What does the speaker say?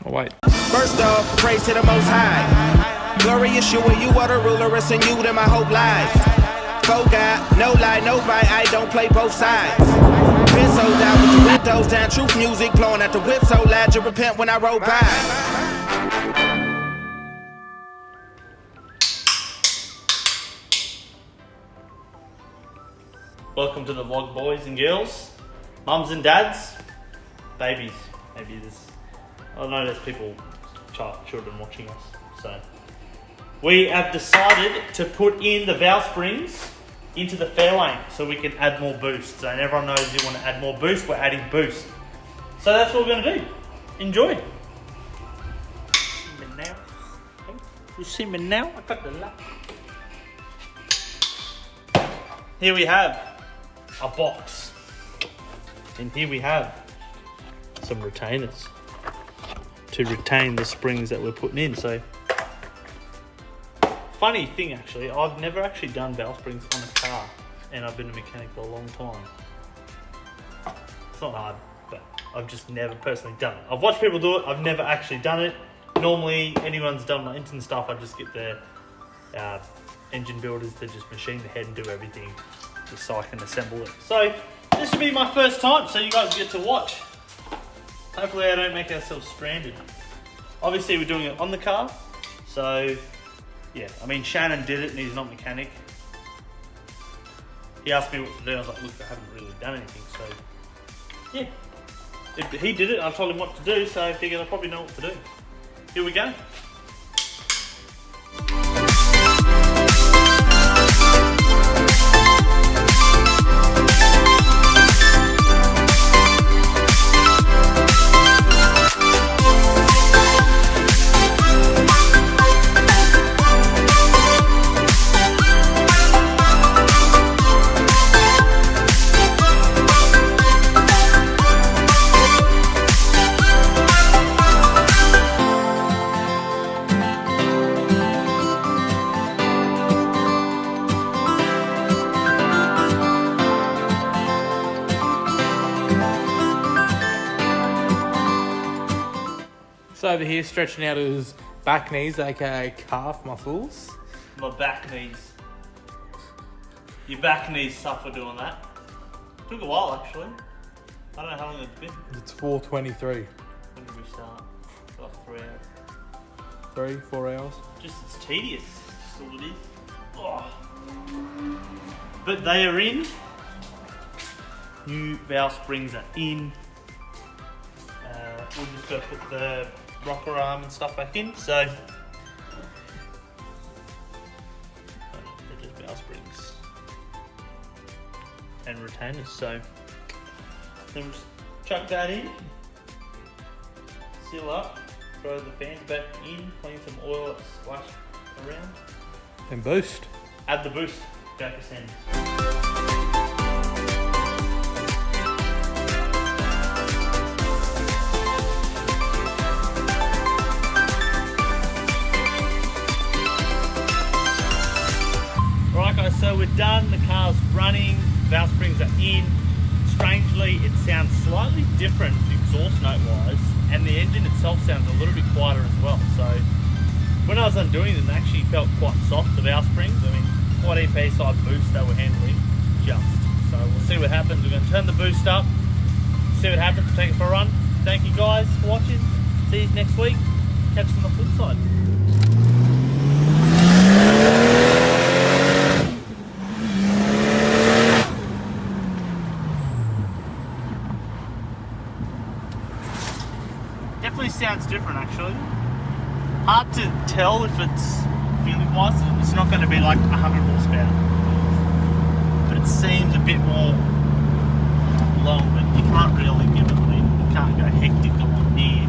Oh, wait. First off, praise to the Most High. Glorious you and you are the ruler, it's in you that my hope lies. Faux God, no lie, no right, I don't play both sides. Been so down with the windows down, truth music blowing at the whip so loud you repent when I roll by. Welcome to the vlog, boys and girls, mums and dads, babies. Maybe this. I know there's people, children watching us. So we have decided to put in the valve springs into the Fairlane so we can add more boost. And everyone knows you want to add more boost. We're adding boost. So that's what we're going to do. Enjoy. You see me now? I got the lap. Here we have a box, and here we have some retainers to retain the springs that we're putting in. So, funny thing actually, I've never actually done valve springs on a car, and I've been a mechanic for a long time. It's not hard, but I've just never personally done it. I've watched people do it, I've never actually done it. Normally, anyone's done my engine stuff, I just get the engine builders to just machine the head and do everything, just so I can assemble it. So, this will be my first time, so you guys get to watch. Hopefully I don't make ourselves stranded. Obviously we're doing it on the car, so yeah, I mean Shannon did it and he's not a mechanic. He asked me what to do, I was like, look, I haven't really done anything, so yeah. He did it, I told him what to do, so I figured I probably know what to do. Here we go. Over here, stretching out his back knees, aka calf muscles. My back knees. Your back knees suffer doing that. Took a while actually. I don't know how long it's been. It's 4:23. When did we start? Like 3 hours. 3-4 hours. Just it's tedious. That's all it is. Oh. But they are in. New valve springs are in. We'll just go put the rocker arm and stuff back in. So they're just valve springs and retainers. So then just chuck that in, seal up, throw the fans back in, clean some oil, splash around, And boost. add the boost, go for send. Right guys, so we're done, the car's running, valve springs are in. Strangely, it sounds slightly different exhaust note wise, and the engine itself sounds a little bit quieter as well. So when I was undoing them, they actually felt quite soft, the valve springs. I mean, quite EP side boost they were handling, just. So we'll see what happens. We're going to turn the boost up, see what happens, take it for a run. Thank you guys for watching. See you next week. Catch us on the flip side. Definitely sounds different actually. Hard to tell if it's feeling wise. It's not going to be like 100 horsepower, but it seems a bit more long, but you can't really give it, you can't go hectic on here.